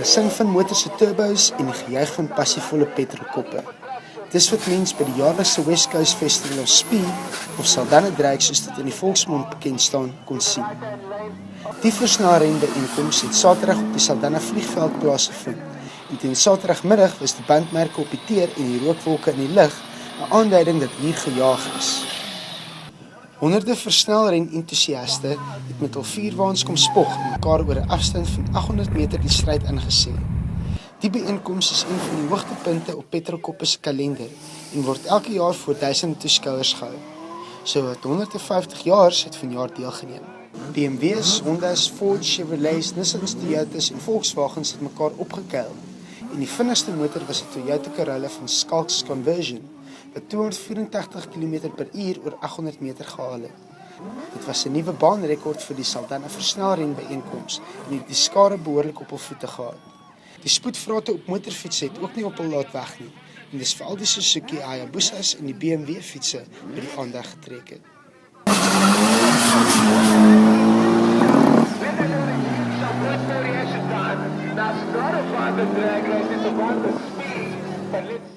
gesing van motors se turbos en die gejuig van passievolle petrolkoppe. Dis wat mens by die jaarlikse West Coast Festival of Speed of Saldanha Drag soos dit in die volksmond bekend staan kon sien. Die versnelrenbyeenkoms het Saterdag op die Saldanha vliegveld plaasgevind en teen Saterdagmiddag was die bandmerke op die teer en die rookwolke in die lug 'n aanduiding dat hier gejaag is. Honderde versnelren-entoesiaste het met hul vuurwaans kom spog en mekaar oor 'n afstand van 800 meter die stryd ingesê. Die byeenkoms is een van die hoogtepunte op Petrolkoppe se kalender en word elke jaar voor duisende toeskouers gehou. So wat 150 jaars het vanjaar deelgeneem. BMW's, Honda's, Ford, Chevrolets, Nissans, Toyotas en Volkswagens het mekaar opgekuil. En die vinnigste motor was 'n Toyota Corolla van Schalk's Conversion, wat 284 km/h oor 800 meter gehaal het. Dit was 'n nuwe baanrekord vir die Saldanha versnelrenbyeenkoms en het die skare behoorlik op hul voete gehad. Die spoedvrate op motorfietsse het ook nie op hul laat weg nie, en dis veral die Suzuki Hayabusas en die BMW fietsse by die aandag getrek het. That's not a fun drag race, it's a fun speed, but let's